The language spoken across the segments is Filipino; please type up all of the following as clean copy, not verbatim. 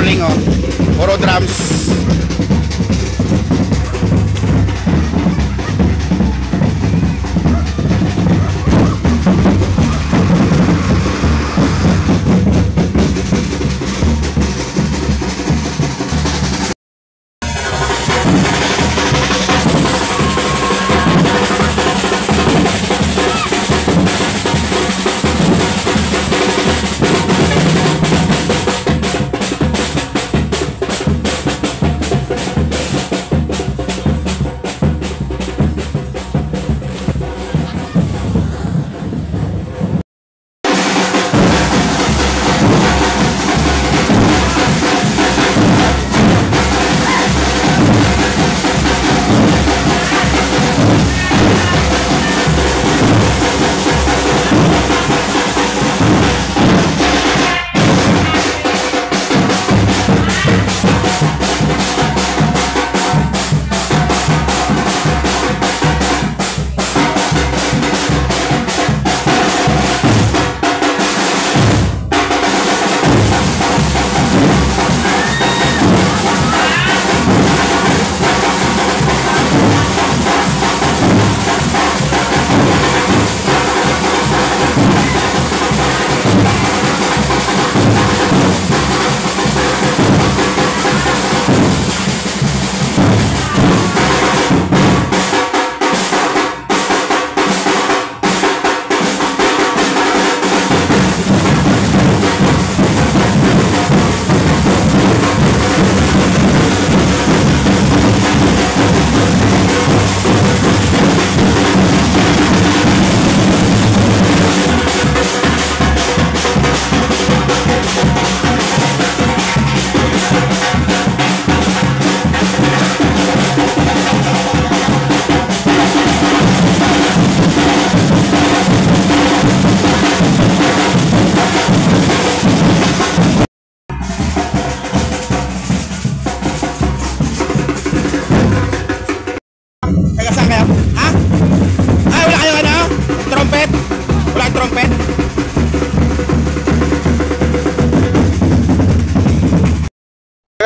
caroling, oh. Puro drums.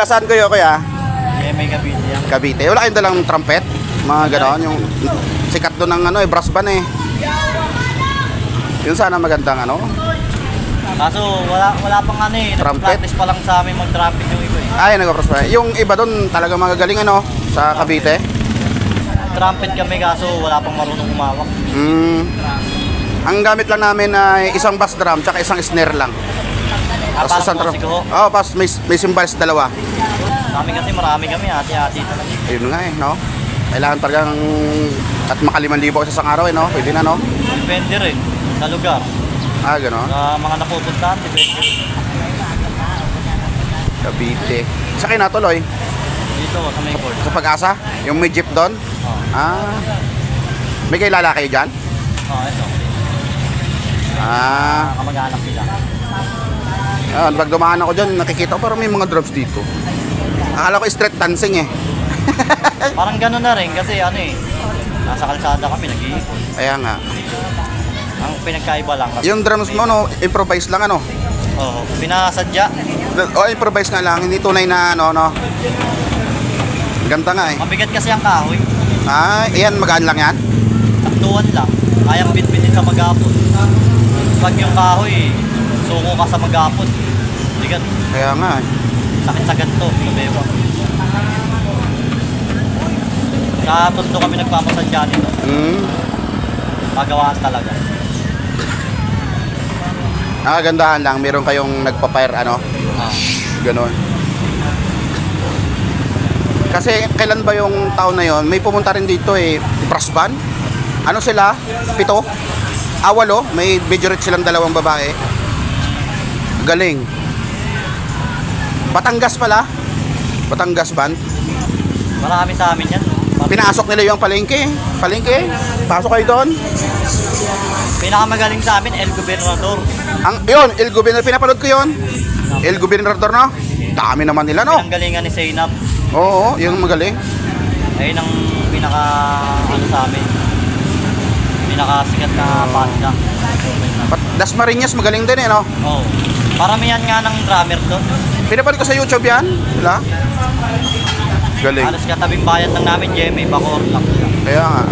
Saan kayo kuya? May Cavite yan. Cavite. Wala kayong dalang trumpet? Mga gano'n, yung sikat doon ng ano, brass band eh. Yun sana magandang ano. Kaso wala pang ano eh. Nag-practice pa lang sa amin mag-trumpet yung iba eh. Ay, nag-practice pa. Yung iba doon talaga magagaling ano, sa Cavite? Trumpet kami kaso wala pang marunong humawak. Ang gamit lang namin ay isang bass drum tsaka isang snare lang. Tapos isang drum. Oh, pas may cymbals dalawa. Kami kasi marami kami, hati-hati talaga. Ayun nga eh, no? Kailangan talagang at maka 5,000 sa isang araw eh, no? Pwede na, no? Depende rin sa lugar. Ah, gano'n? Sa mga napupuntahan, depende. Cavite. Sa kayo natuloy? Dito, sa may court. Sa Pag-asa? Yung may jeep doon? Oh. Ah. May kilala kayo dyan? Ito. Kamag-anak nila. Pag dumaan ako dyan, nakikita ko parang may mga drums dito. Akala ko street dancing eh. Parang gano'n na rin kasi ano eh. Nasa kalsada kami, nag-iipon. Kaya nga. Ang pinagkaiba lang. Yung drums mo, no, improvise lang ano? Oo, pinasadya. O, improvise nga lang, hindi tunay na ano, no? Ganda nga eh. Mabigat kasi ang kahoy. Ah, iyan, magaan lang yan? Taktuan lang. Kayang bitbitin sa maghapon. Pag yung kahoy, suko ka sa maghapon. Bigat. Kaya nga eh. Sakit sa ganito, lumeba. Sa tundo kami nagpamasadya nito. Magawaan talaga. Nakagandahan lang, meron kayong nagpa-fire ano? Ganon. Kasi kailan ba yung taon na yon? May pumunta rin dito eh, brass band. Ano sila? 7? 8? May major silang 2 babae. Galing. Batangas pala. Batangas band. Marami sa amin yan. Pinasok nila yung palengke. Palengke. Pasok kayo doon. Pinakamagaling sa amin, El Gobernador. Yun, El Gobernador. Pinapanood ko yun. El Gobernador, no? Dami naman nila, no? Pinanggalingan ni Zainab. Oo, yun magaling. Ayun ang pinaka, ano sa amin, pinakasikat na banda. Dasmariñas magaling din eh, no? Oo. Paramihan nga ng drummer doon. Pinapanood ko sa YouTube yan. Sila. Galing. Halos katabing bayan lang namin, Jemmy, Bacoor lang. Kaya nga.